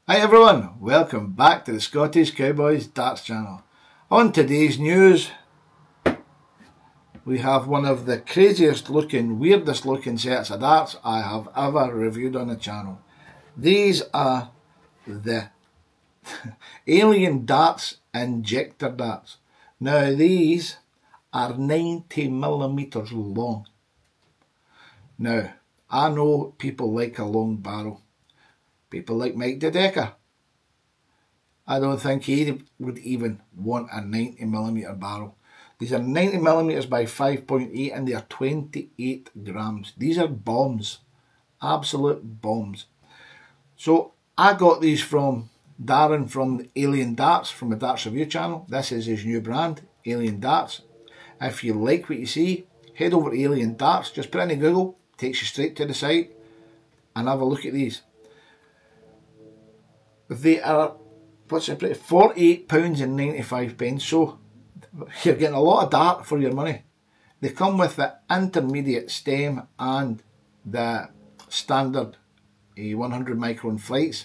Hi everyone, welcome back to the Scottish Cowboys Darts channel. On today's news, we have one of the craziest looking, weirdest looking sets of darts I have ever reviewed on the channel. These are the Alien Darts Injector darts. Now these are 90mm long. Now, I know people like a long barrel. People like Mike Dedeker. I don't think he would even want a 90mm barrel. These are 90mm by 5.8 and they are 28 grams. These are bombs. Absolute bombs. So I got these from Darren from Alien Darts from the Darts Review channel. This is his new brand, Alien Darts. If you like what you see, head over to Alien Darts. Just put it in Google, takes you straight to the site, and have a look at these. They are, what's it, £48.95, so you're getting a lot of dart for your money. They come with the intermediate stem and the standard 100 micron flights.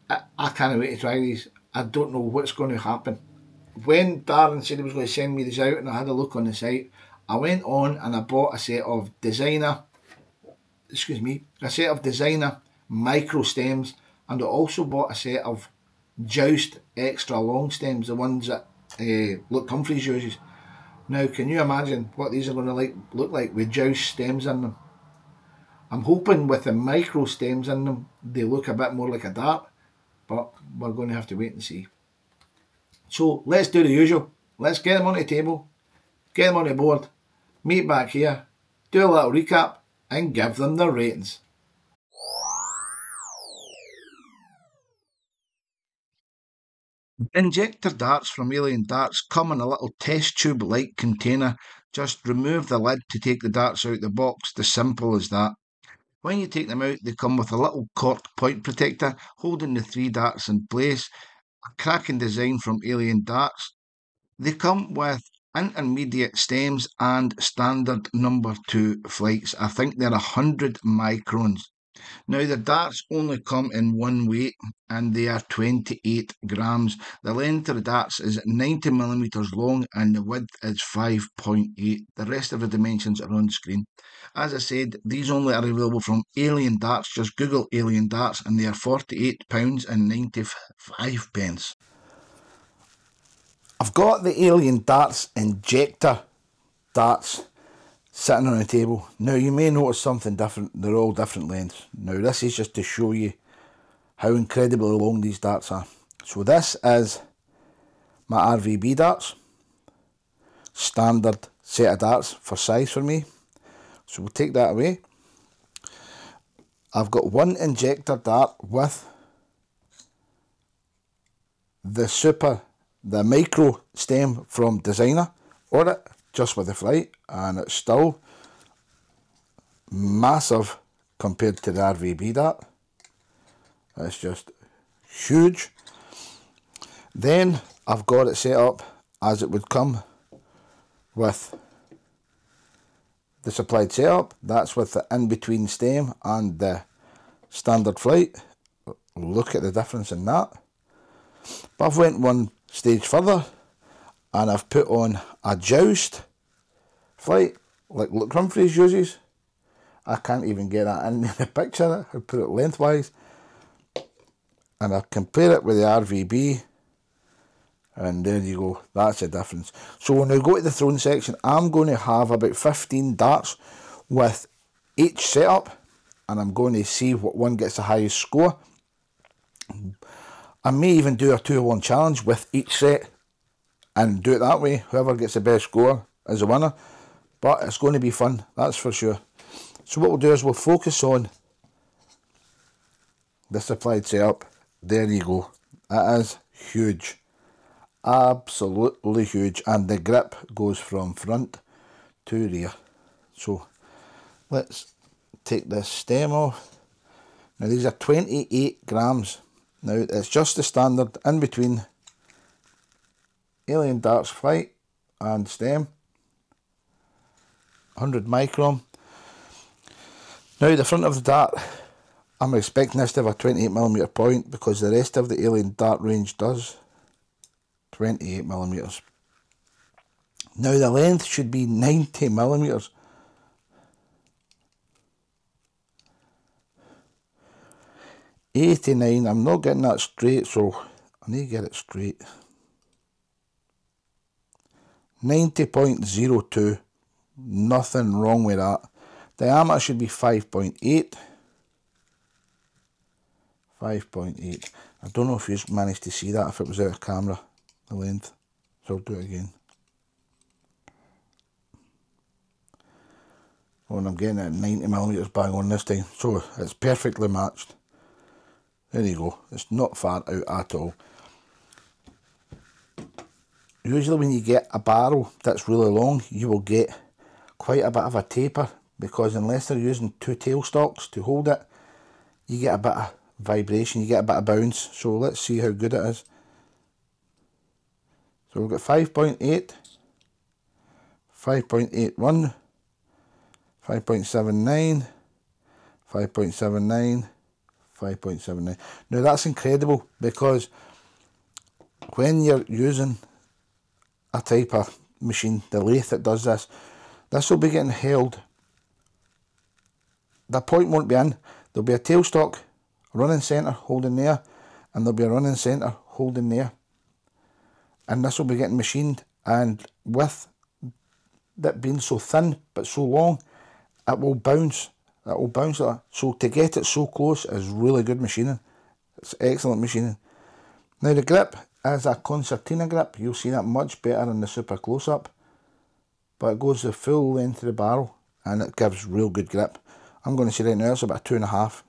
I can't wait to try these. I don't know what's going to happen. When Darren said he was going to send me these out and I had a look on the site, I went on and I bought a set of designer micro stems, and I also bought a set of Joust extra long stems, the ones that Luke Humphries uses. Now can you imagine what these are going to look like with Joust stems in them? I'm hoping with the micro stems in them they look a bit more like a dart, but we're going to have to wait and see. So let's do the usual. Let's get them on the table, get them on the board, meet back here, do a little recap and give them their ratings. Injector darts from Alien Darts come in a little test tube like container. Just remove the lid to take the darts out the box, as simple as that. When you take them out, they come with a little cork point protector holding the 3 darts in place. A cracking design from Alien Darts. They come with intermediate stems and standard number 2 flights. I think they're 100 microns. Now the darts only come in one weight and they are 28 grams. The length of the darts is 90mm long and the width is 5.8. The rest of the dimensions are on screen. As I said, these only are available from Alien Darts. Just Google Alien Darts and they are £48.95. I've got the Alien Darts Injector darts sitting on the table. Now you may notice something different. They're all different lengths. Now this is just to show you how incredibly long these darts are. So this is my RVB darts. Standard set of darts for size for me. So we'll take that away. I've got one injector dart with the micro stem from Designer on it, just with the flight, and it's still massive compared to the RVB dart. It's just huge. Then I've got it set up as it would come with the supplied setup. That's with the in-between stem and the standard flight. Look at the difference in that. But I've went one stage further and I've put on a Joust flight like Luke Humphries uses. I can't even get that in the picture. I put it lengthwise and I compare it with the RVB, and there you go, that's the difference. So when we go to the throwing section, I'm going to have about 15 darts with each setup and I'm going to see what one gets the highest score. I may even do a 2-1 challenge with each set and do it that way. Whoever gets the best score is the winner. But it's going to be fun, that's for sure. So what we'll do is we'll focus on the supplied setup. There you go. That is huge. Absolutely huge. And the grip goes from front to rear. So let's take this stem off. Now these are 28 grams. Now it's just the standard in between Alien Darts flight and stem. 100 micron. Now the front of the dart I'm expecting this to have a 28mm point because the rest of the Alien Dart range does. 28mm. Now the length should be 90mm. $89, I'm not getting that straight, so I need to get it straight. 90.02, nothing wrong with that. Diameter should be 5.8. 5.8. I don't know if you managed to see that if it was out of camera, the length. So I'll do it again. Oh, and I'm getting it at 90mm bang on this time, so it's perfectly matched. There you go, it's not far out at all. Usually when you get a barrel that's really long, you will get quite a bit of a taper, because unless they're using two tailstocks to hold it, you get a bit of vibration, you get a bit of bounce. So let's see how good it is. So we've got 5.8, 5.81, 5.79, 5.79, 5.79. Now that's incredible, because when you're using a type of machine, the lathe that does this, this will be getting held. The point won't be in. There'll be a tailstock, running centre holding there, and there'll be a running centre holding there. And this will be getting machined, and with that being so thin but so long, it will bounce. It will bounce like that. So to get it so close is really good machining. It's excellent machining. Now the grip is a concertina grip. You'll see that much better in the super close-up. But it goes the full length of the barrel, and it gives real good grip. I'm going to say right now it's about 2.5,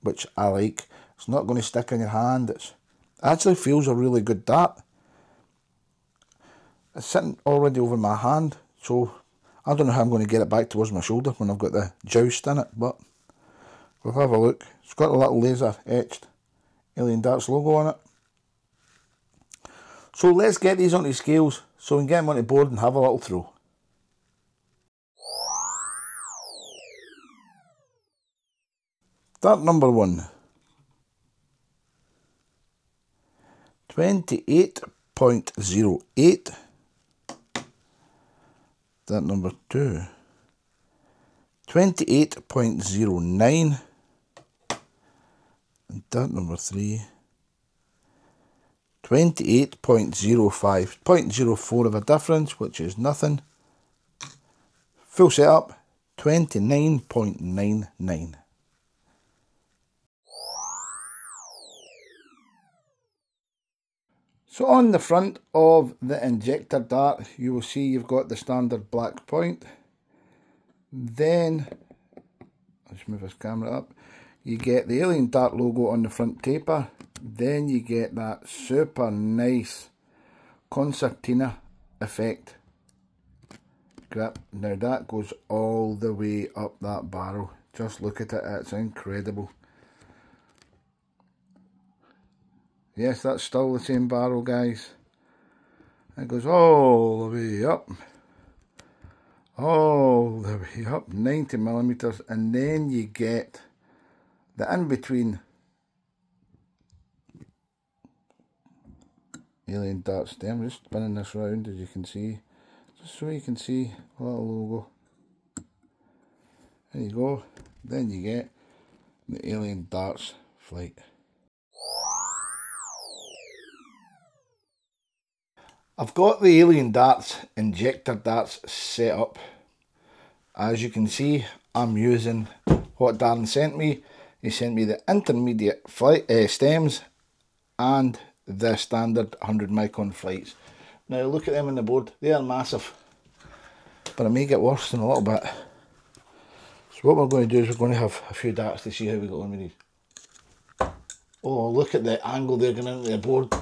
which I like. It's not going to stick in your hand. It actually feels a really good dart. It's sitting already over my hand, so I don't know how I'm going to get it back towards my shoulder when I've got the joust in it, but we'll have a look. It's got a little laser etched Alien Darts logo on it. So let's get these onto scales so we can get them onto board and have a little throw. Dart number 1. 28.08. Dart number 2. 28.09. And dart number 3. 28.05. 0.04 of a difference, which is nothing. Full setup, 29.99. So on the front of the injector dart, you will see you've got the standard black point. Then, let's move this camera up, you get the Alien Dart logo on the front taper. Then you get that super nice concertina effect grip. Now that goes all the way up that barrel. Just look at it, it's incredible. Yes, that's still the same barrel, guys. It goes all the way up. All the way up, 90mm, and then you get the in-between Alien Dart stem. Just spinning this round, as you can see, just so you can see a little logo. There you go. Then you get the Alien Darts flight. I've got the Alien Darts injector darts set up. As you can see, I'm using what Darren sent me. He sent me the intermediate flight, stems and the standard 100 micron flights. Now look at them on the board, they are massive. But it may get worse in a little bit. So what we're going to do is we're going to have a few darts to see how we go on with these. Oh, look at the angle they're going into the board.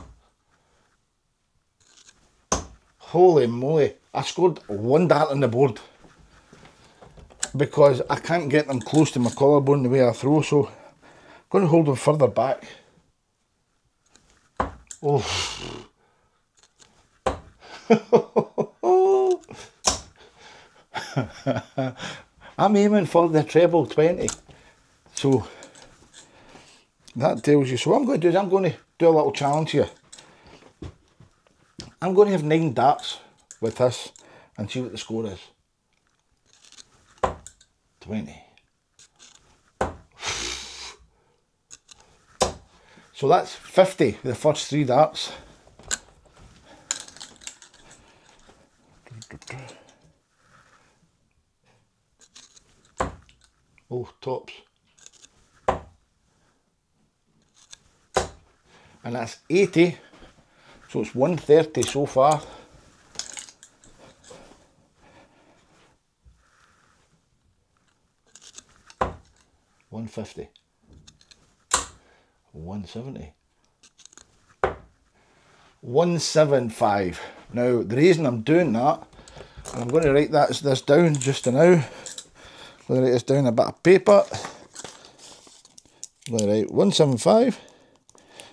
Holy moly, I scored one dart on the board because I can't get them close to my collarbone the way I throw, so I'm going to hold them further back. Oh. I'm aiming for the treble 20, so that tells you. So what I'm going to do is I'm going to do a little challenge here. I'm going to have 9 darts with this and see what the score is. 20. So that's 50, the first 3 darts. Oh, tops. And that's 80, so it's 130 so far. $150, $170, $175. Now the reason I'm doing that, and I'm going to write this down just now. I'm going to write this down on a bit of paper. I'm going to write 175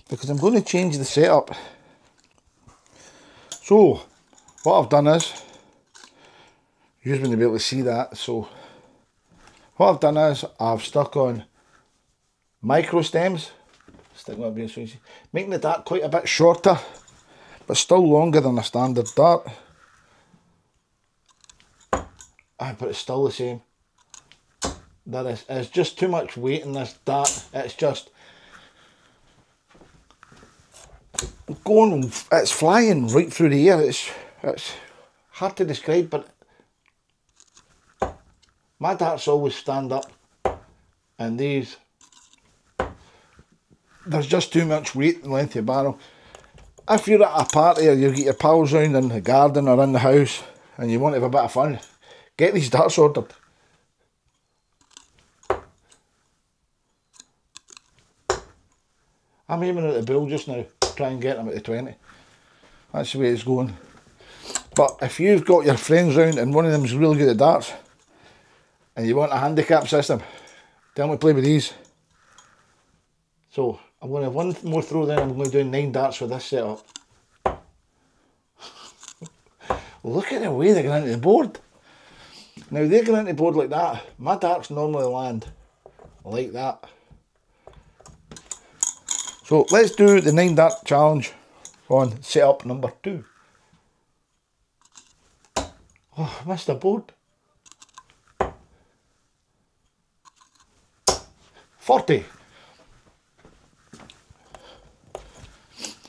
because I'm going to change the setup. So what I've done is, you wouldn't be able to see that, so what I've done is I've stuck on micro stems, making the dart quite a bit shorter, but still longer than a standard dart. But it's still the same. That is, it's just too much weight in this dart. It's just going, it's flying right through the air. It's hard to describe, but my darts always stand up, and these, there's just too much weight in the length of the barrel. If you're at a party or you get your pals round in the garden or in the house and you want to have a bit of fun, get these darts ordered. I'm aiming at the bull just now, try and get them at the 20. That's the way it's going. But if you've got your friends round and one of them's really good at darts, and you want a handicap system, tell them to play with these. So I'm going to have one more throw, then I'm going to do 9 darts with this setup. Look at the way they get into the board. Now they get into the board like that. My darts normally land like that. So let's do the 9 dart challenge on setup number 2. Oh, I missed a board. 40.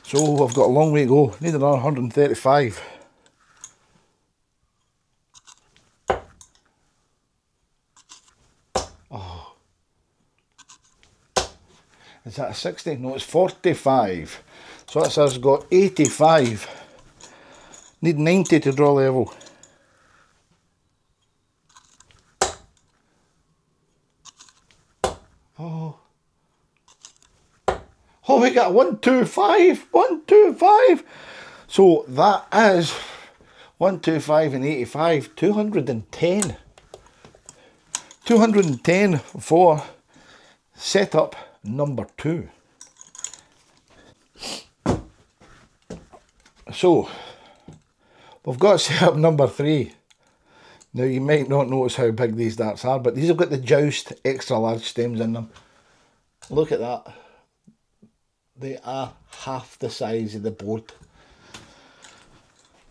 So I've got a long way to go. Need another 135. Oh. Is that a 60? No, it's 45. So that's us got 85. Need 90 to draw level. Oh. Oh, we got 125, 125. So that is 125 and 85, 210. 210 for setup number 2. So we've got setup number 3. Now you might not notice how big these darts are, but these have got the Joust extra large stems in them. Look at that. They are half the size of the board.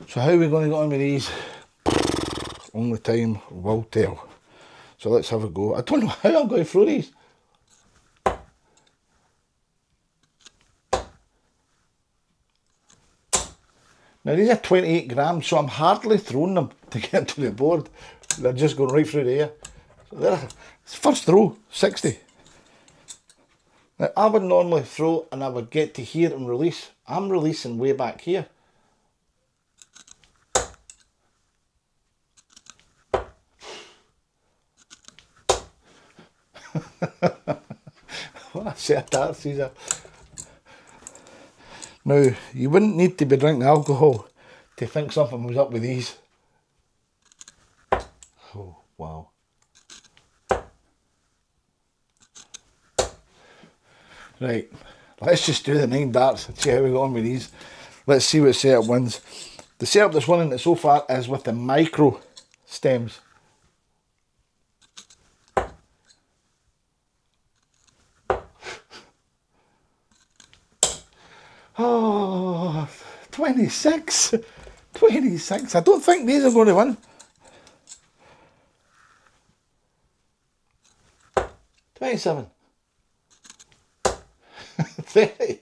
So how are we going to get on with these? Only time will tell. So let's have a go. I don't know how I'm going to throw these. Now these are 28 grams, so I'm hardly throwing them to get to the board. They're just going right through the air. So there, first throw, 60. Now I would normally throw and I would get to here and release. I'm releasing way back here. What a set of darts these are. Now, you wouldn't need to be drinking alcohol to think something was up with these. Oh, wow. Right, let's just do the 9 darts and see how we go on with these. Let's see what setup wins. The setup that's winning it so far is with the micro stems. Oh, 26. 26. I don't think these are going to win. 27. 30.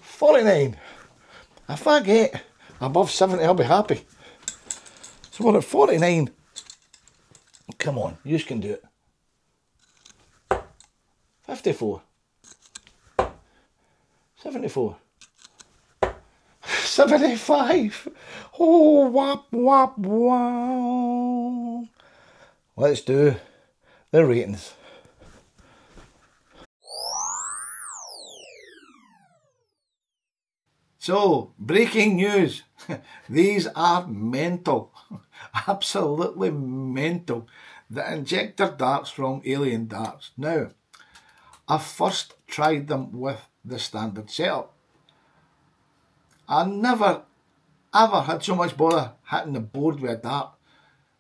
49. If I get above 70, I'll be happy. So we're at 49. Come on, you can do it. 54. 74. 75. Oh, wap, wap, wow. Let's do the ratings. So, breaking news. These are mental. Absolutely mental. The injector darts from Alien Darts. Now, I first tried them with the standard setup. I never ever had so much bother hitting the board with a dart.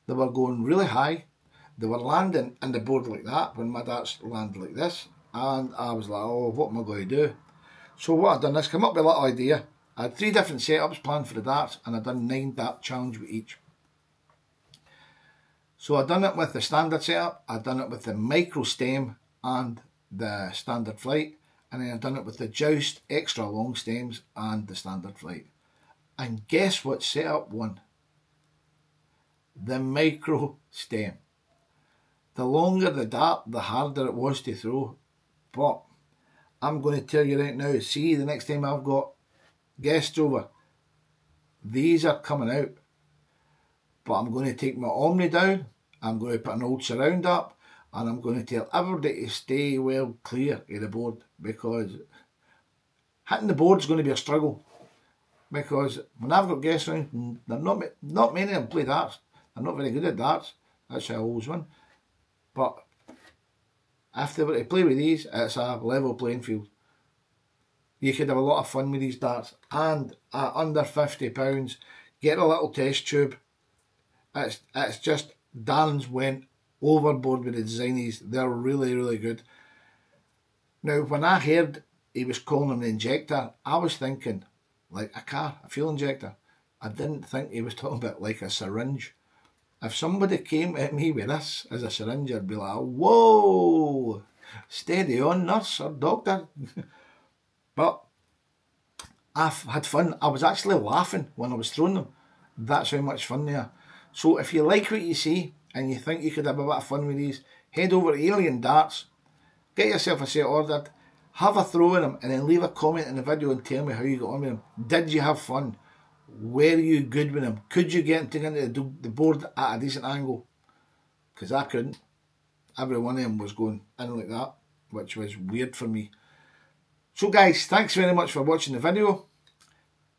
They were going really high. They were landing in the board like that when my darts land like this. And I was like, oh, what am I going to do? So what I've done is come up with a little idea. I had 3 different setups planned for the darts and I've done 9 dart challenge with each. So I've done it with the standard setup, I've done it with the micro stem and the standard flight, and then I've done it with the joust extra long stems and the standard flight. And guess what setup won? The micro stem. The longer the dart, the harder it was to throw. But I'm going to tell you right now, see, the next time I've got guests over, these are coming out. But I'm going to take my Omni down, I'm going to put an old surround up, and I'm going to tell everybody to stay well clear of the board, because hitting the board is going to be a struggle. Because when I've got guests around, they're not many of them play darts. They're not very good at darts. That's how I always win. But if they were to play with these, it's a level playing field. You could have a lot of fun with these darts. And at under £50, get a little test tube. It's just, Darren's went overboard with the design of these. They're really, really good. Now, when I heard he was calling them the injector, I was thinking like a car, a fuel injector. I didn't think he was talking about like a syringe. If somebody came at me with this as a syringe, I'd be like, whoa, steady on, nurse or doctor. But I've had fun. I was actually laughing when I was throwing them. That's how much fun they are. So if you like what you see and you think you could have a bit of fun with these, head over to Alien Darts, get yourself a set ordered, have a throw in them, and then leave a comment in the video and tell me how you got on with them. Did you have fun? Were you good with them? Could you get them into the board at a decent angle? Because I couldn't. Every one of them was going in like that, which was weird for me. So guys, thanks very much for watching the video.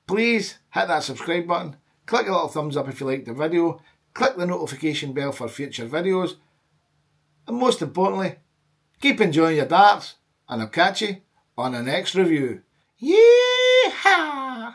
Please hit that subscribe button. Click a little thumbs up if you liked the video. Click the notification bell for future videos. And most importantly, keep enjoying your darts. And I'll catch you on the next review. Yeehaw!